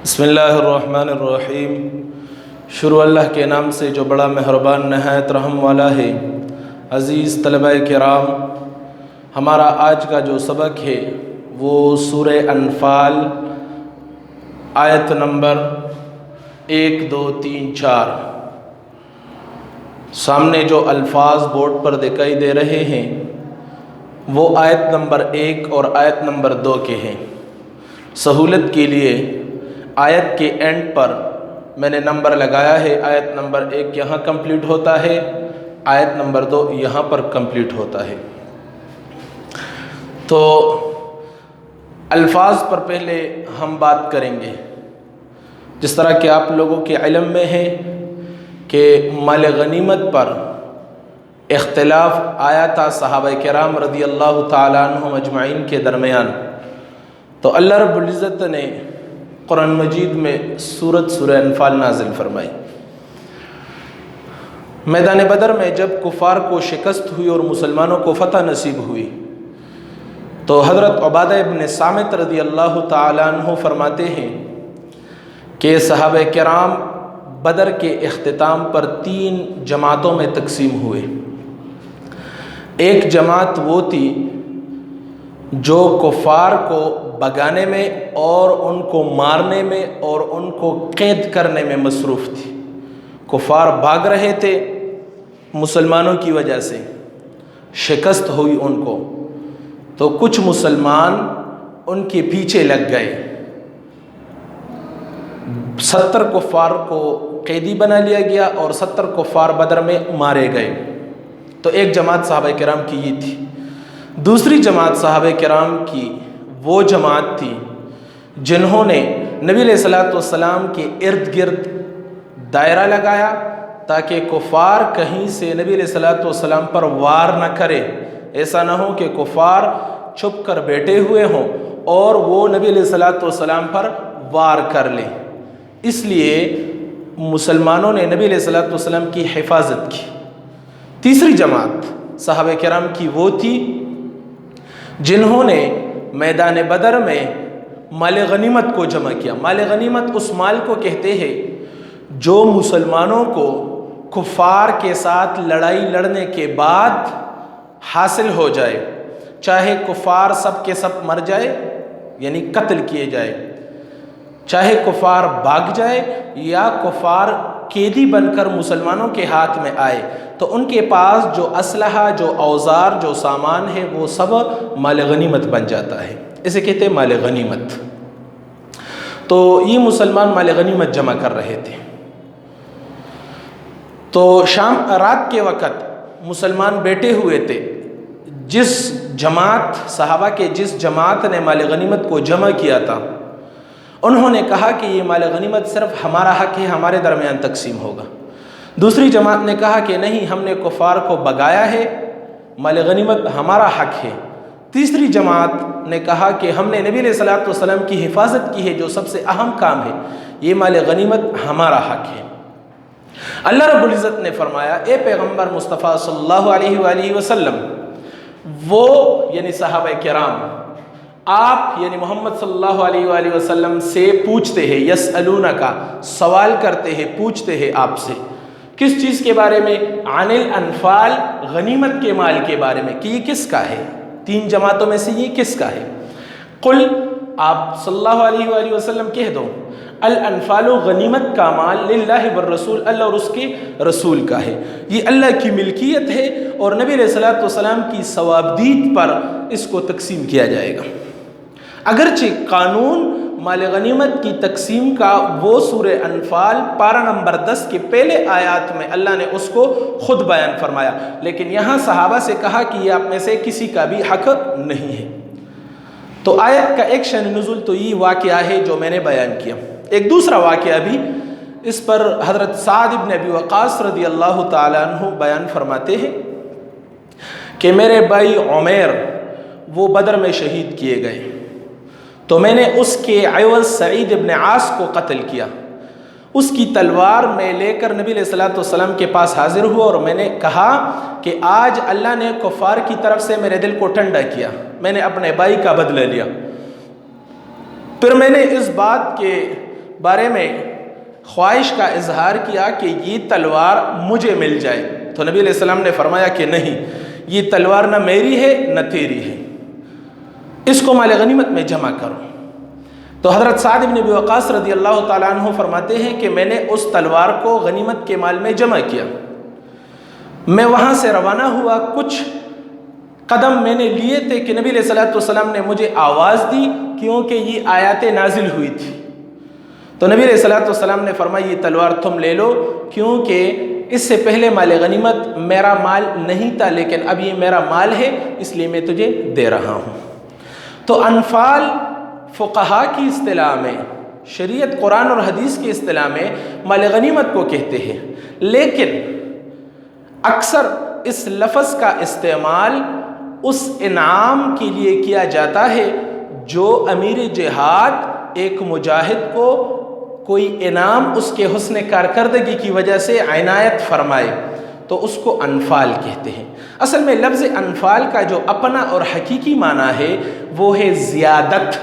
بسم اللہ الرحمن الرحیم۔ شروع اللہ کے نام سے جو بڑا مہربان نہایت رحم والا ہے۔ عزیز طلبہ کرام، ہمارا آج کا جو سبق ہے وہ سورہ انفال آیت نمبر 1 2 3 4۔ سامنے جو الفاظ بورڈ پر دکھائی دے رہے ہیں وہ آیت نمبر 1 اور آیت نمبر 2 کے ہیں۔ سہولت کے لیے آیت کے اینڈ پر میں نے نمبر لگایا ہے۔ آیت نمبر 1 یہاں کمپلیٹ ہوتا ہے، آیت نمبر 2 یہاں پر کمپلیٹ ہوتا ہے۔ تو الفاظ پر پہلے ہم بات کریں گے۔ جس طرح کہ آپ لوگوں کے علم میں ہے کہ مال غنیمت پر اختلاف آیا تھا صحابہ کرام رضی اللہ تعالیٰ عنہم اجمعین کے درمیان، تو اللہ رب العزت نے قرآن مجید میں سورہ انفال نازل فرمائی۔ میدان بدر میں جب کفار کو شکست ہوئی اور مسلمانوں کو فتح نصیب ہوئی تو حضرت عبادہ ابن صامت رضی اللہ تعالیٰ عنہ فرماتے ہیں کہ صحابہ کرام بدر کے اختتام پر 3 جماعتوں میں تقسیم ہوئے۔ ایک جماعت وہ تھی جو کفار کو بھگانے میں اور ان کو مارنے میں اور ان کو قید کرنے میں مصروف تھی۔ کفار بھاگ رہے تھے مسلمانوں کی وجہ سے، شکست ہوئی ان کو، تو کچھ مسلمان ان کے پیچھے لگ گئے۔ 70 کفار کو قیدی بنا لیا گیا اور 70 کفار بدر میں مارے گئے۔ تو ایک جماعت صحابہ کرام کی یہ تھی۔ دوسری جماعت صحابہ کرام کی وہ جماعت تھی جنہوں نے نبی علیہ الصلوۃ والسلام کے ارد گرد دائرہ لگایا تاکہ کفار کہیں سے نبی علیہ الصلوۃ والسلام پر وار نہ کرے۔ ایسا نہ ہو کہ کفار چھپ کر بیٹھے ہوئے ہوں اور وہ نبی علیہ الصلوۃ والسلام پر وار کر لیں۔ اس لیے مسلمانوں نے نبی علیہ الصلوۃ والسلام کی حفاظت کی۔ تیسری جماعت صحابہ کرام کی وہ تھی جنہوں نے میدان بدر میں مال غنیمت کو جمع کیا۔ مال غنیمت اس مال کو کہتے ہیں جو مسلمانوں کو کفار کے ساتھ لڑائی لڑنے کے بعد حاصل ہو جائے، چاہے کفار سب کے سب مر جائے یعنی قتل کیے جائے، چاہے کفار بھاگ جائے یا کفار قیدی بن کر مسلمانوں کے ہاتھ میں آئے، تو ان کے پاس جو اسلحہ، جو اوزار، جو سامان ہے وہ سب مال غنیمت بن جاتا ہے۔ اسے کہتے ہیں مال غنیمت۔ تو یہ مسلمان مال غنیمت جمع کر رہے تھے۔ تو رات کے وقت مسلمان بیٹھے ہوئے تھے۔ صحابہ کے جس جماعت نے مال غنیمت کو جمع کیا تھا انہوں نے کہا کہ یہ مال غنیمت صرف ہمارا حق ہے، ہمارے درمیان تقسیم ہوگا۔ دوسری جماعت نے کہا کہ نہیں، ہم نے کفار کو بھگایا ہے، مال غنیمت ہمارا حق ہے۔ تیسری جماعت نے کہا کہ ہم نے نبی علیہ الصلوۃ والسلام کی حفاظت کی ہے، جو سب سے اہم کام ہے، یہ مال غنیمت ہمارا حق ہے۔ اللہ رب العزت نے فرمایا، اے پیغمبر مصطفیٰ صلی اللہ علیہ وآلہ وسلم، وہ یعنی صحابہ کرام آپ یعنی محمد صلی اللہ علیہ وآلہ وسلم سے پوچھتے ہیں، یسألونک سوال کرتے ہیں، پوچھتے ہیں آپ سے کس چیز کے بارے میں؟ عن الانفال، غنیمت کے مال کے بارے میں، کہ یہ کس کا ہے، 3 جماعتوں میں سے یہ کس کا ہے؟ قل، آپ صلی اللہ علیہ وآلہ وسلم کہہ دو، الانفال، غنیمت کا مال، للہ والرسول، اللہ اور اس کے رسول کا ہے، یہ اللہ کی ملکیت ہے اور نبی علیہ الصلوۃ والسلام کی ثوابدید پر اس کو تقسیم کیا جائے گا۔ اگرچہ قانون مال غنیمت کی تقسیم کا وہ سورہ انفال پارہ نمبر 10 کے پہلے آیات میں اللہ نے اس کو خود بیان فرمایا، لیکن یہاں صحابہ سے کہا کہ یہ آپ میں سے کسی کا بھی حق نہیں ہے۔ تو آیت کا ایک شأن نزول تو یہ واقعہ ہے جو میں نے بیان کیا۔ ایک دوسرا واقعہ بھی اس پر حضرت سعد بن ابی وقاص رضی اللہ تعالیٰ عنہ بیان فرماتے ہیں کہ میرے بھائی عمیر وہ بدر میں شہید کیے گئے، تو میں نے اس کے عوض سعید ابن عاص کو قتل کیا۔ اس کی تلوار میں لے کر نبی علیہ الصلوۃ والسلام کے پاس حاضر ہوا اور میں نے کہا کہ آج اللہ نے کفار کی طرف سے میرے دل کو ٹھنڈا کیا، میں نے اپنے بھائی کا بدلہ لیا۔ پھر میں نے اس بات کے بارے میں خواہش کا اظہار کیا کہ یہ تلوار مجھے مل جائے، تو نبی علیہ السلام نے فرمایا کہ نہیں، یہ تلوار نہ میری ہے نہ تیری ہے، اس کو مال غنیمت میں جمع کرو۔ تو حضرت سعد بن ابی وقاص رضی اللہ تعالیٰ عنہ فرماتے ہیں کہ میں نے اس تلوار کو غنیمت کے مال میں جمع کیا، میں وہاں سے روانہ ہوا، کچھ قدم میں نے لیے تھے کہ نبی علیہ السلام نے مجھے آواز دی، کیونکہ یہ آیاتیں نازل ہوئی تھی۔ تو نبی علیہ السلام نے فرمایا یہ تلوار تم لے لو، کیونکہ اس سے پہلے مال غنیمت میرا مال نہیں تھا، لیکن اب یہ میرا مال ہے، اس لیے میں تجھے دے رہا ہوں۔ تو انفال فقہا کی اصطلاح میں، شریعت قرآن اور حدیث کی اصطلاح میں مال غنیمت کو کہتے ہیں، لیکن اکثر اس لفظ کا استعمال اس انعام کے لیے کیا جاتا ہے جو امیر جہاد ایک مجاہد کو کوئی انعام اس کے حسن کارکردگی کی وجہ سے عنایت فرمائے، تو اس کو انفال کہتے ہیں۔ اصل میں لفظ انفال کا جو اپنا اور حقیقی معنی ہے وہ ہے زیادت۔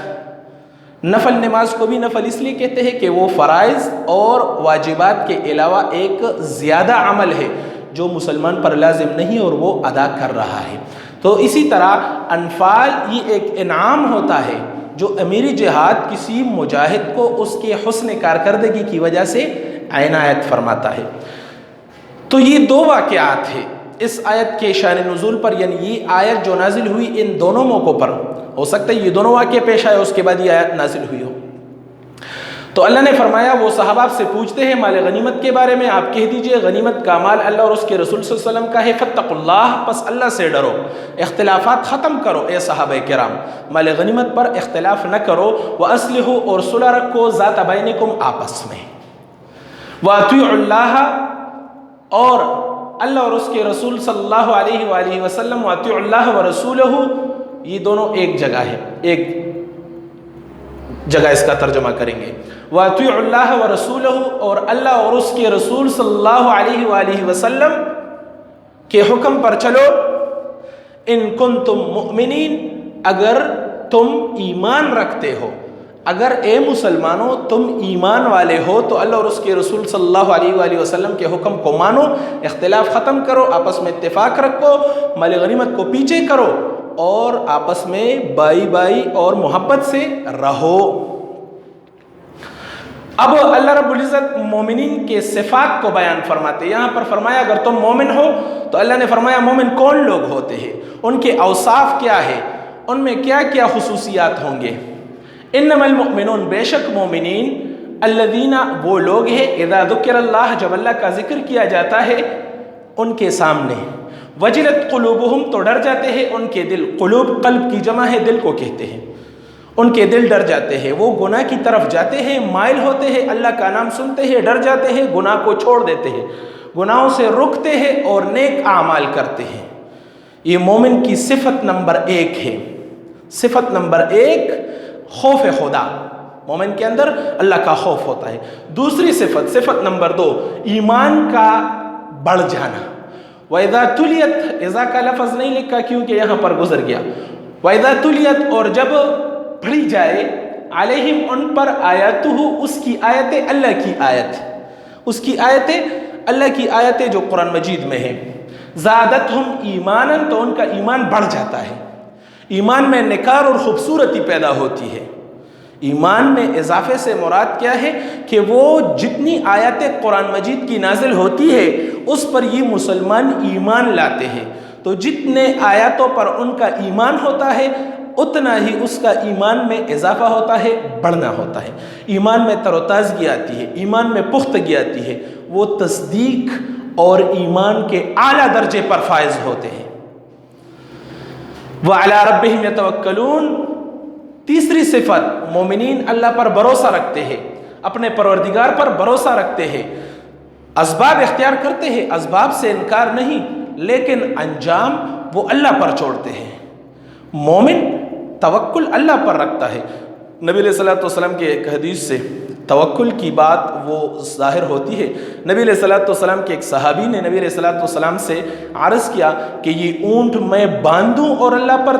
نفل نماز کو بھی نفل اس لیے کہتے ہیں کہ وہ فرائض اور واجبات کے علاوہ ایک زیادہ عمل ہے جو مسلمان پر لازم نہیں اور وہ ادا کر رہا ہے۔ تو اسی طرح انفال یہ ایک انعام ہوتا ہے جو امیر جہاد کسی مجاہد کو اس کے حسن کارکردگی کی وجہ سے عنایت فرماتا ہے۔ تو یہ دو واقعات ہیں اس آیت کے شان نزول پر، یعنی یہ آیت جو نازل ہوئی ان دونوں موقعوں پر، ہو سکتا ہے یہ دونوں واقعے پیش آئے اس کے بعد یہ آیت نازل ہوئی ہو۔ تو اللہ نے فرمایا وہ صحابہ سے پوچھتے ہیں مال غنیمت کے بارے میں، آپ کہہ دیجئے غنیمت کا مال اللہ اور اس کے رسول صلی اللہ علیہ وسلم کا ہے، فاتقوا اللہ، پس اللہ سے ڈرو، اختلافات ختم کرو اے صحابہ کرام، مال غنیمت پر اختلاف نہ کرو، وَأَصْلِحُوا، اور صلح رکھو، ذات بینکم، آپس میں، وَأَطِیعُوا اللَّهَ، اور اللہ اور اس کے رسول صلی اللہ علیہ وآلہ وسلم، وَأَطِیعُوا اللَّهَ وَرَسُولَهُ، یہ دونوں ایک جگہ ہے، ایک جگہ اس کا ترجمہ کریں گے، وَأَطِیعُوا اللَّهَ وَرَسُولَهُ، اور اللہ اور اس کے رسول صلی اللہ علیہ وآلہ وسلم کے حکم پر چلو، ان کنتم مؤمنین، اگر تم ایمان رکھتے ہو، اگر اے مسلمانوں تم ایمان والے ہو تو اللہ اور اس کے رسول صلی اللہ علیہ وآلہ وسلم کے حکم کو مانو، اختلاف ختم کرو، آپس میں اتفاق رکھو، مال غنیمت کو پیچھے کرو، اور آپس میں بائی بائی اور محبت سے رہو۔ اب اللہ رب العزت مومنین کے صفات کو بیان فرماتے ہیں، یہاں پر فرمایا اگر تم مومن ہو، تو اللہ نے فرمایا مومن کون لوگ ہوتے ہیں، ان کے اوصاف کیا ہے، ان میں کیا کیا خصوصیات ہوں گے۔ انما المؤمنون، بے شک مومنین، الذین، وہ لوگ ہیں، اذا ذکر اللہ، جب اللہ کا ذکر کیا جاتا ہے ان کے سامنے، وجلت قلوبہم، تو ڈر جاتے ہیں ان کے دل، قلوب قلب کی جمع ہے، دل کو کہتے ہیں، ان کے دل ڈر جاتے ہیں، وہ گناہ کی طرف جاتے ہیں، مائل ہوتے ہیں، اللہ کا نام سنتے ہیں، ڈر جاتے ہیں، گناہ کو چھوڑ دیتے ہیں، گناہوں سے رکتے ہیں اور نیک اعمال کرتے ہیں۔ یہ مومن کی صفت نمبر 1 ہے۔ صفت نمبر 1 خوف خدا، مومن کے اندر اللہ کا خوف ہوتا ہے۔ دوسری صفت نمبر 2 ایمان کا بڑھ جانا۔ وَإِذَا تُلِيَتْ، اذا کا لفظ نہیں لکھا کیونکہ یہاں پر گزر گیا۔ وَإِذَا تُلِيَتْ، اور جب پڑھی جائے، علیہم، ان پر، آیاتہ، اس کی آیتیں، اللہ کی آیت، اس کی آیتیں، اللہ کی آیتیں جو قرآن مجید میں ہیں، زادتہم ایمانا، تو ان کا ایمان بڑھ جاتا ہے۔ ایمان میں نکار اور خوبصورتی پیدا ہوتی ہے۔ ایمان میں اضافے سے مراد کیا ہے کہ وہ جتنی آیتیں قرآن مجید کی نازل ہوتی ہے اس پر یہ مسلمان ایمان لاتے ہیں، تو جتنے آیاتوں پر ان کا ایمان ہوتا ہے اتنا ہی اس کا ایمان میں اضافہ ہوتا ہے، بڑھنا ہوتا ہے، ایمان میں تر و تازگی آتی ہے، ایمان میں پختگی آتی ہے، وہ تصدیق اور ایمان کے اعلیٰ درجے پر فائز ہوتے ہیں۔ وَعَلَىٰ رَبِّهِمْ يَتَوَكَّلُونَ، تیسری صفت، مومنین اللہ پر بھروسہ رکھتے ہیں، اپنے پروردگار پر بھروسہ رکھتے ہیں، اسباب اختیار کرتے ہیں، اسباب سے انکار نہیں، لیکن انجام وہ اللہ پر چھوڑتے ہیں۔ مومن توکل اللہ پر رکھتا ہے۔ نبی علیہ الصلوۃ والسلام کی ایک حدیث سے توکل کی بات وہ ظاہر ہوتی ہے۔ نبی علیہ الصلوۃ والسلام کے ایک صحابی نے نبی علیہ الصلوۃ والسلام سے عرض کیا کہ یہ اونٹ میں باندھوں اور اللہ پر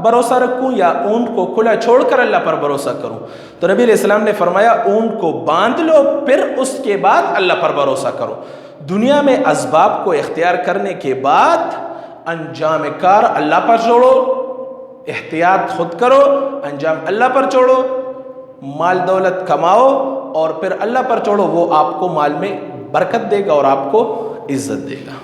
بھروسہ رکھوں یا اونٹ کو کھلا چھوڑ کر اللہ پر بھروسہ کروں؟ تو نبی علیہ السلام نے فرمایا اونٹ کو باندھ لو، پھر اس کے بعد اللہ پر بھروسہ کرو۔ دنیا میں اسباب کو اختیار کرنے کے بعد انجام کار اللہ پر چھوڑو، احتیاط خود کرو، انجام اللہ پر چھوڑو، مال دولت کماؤ اور پھر اللہ پر چھوڑو، وہ آپ کو مال میں برکت دے گا اور آپ کو عزت دے گا۔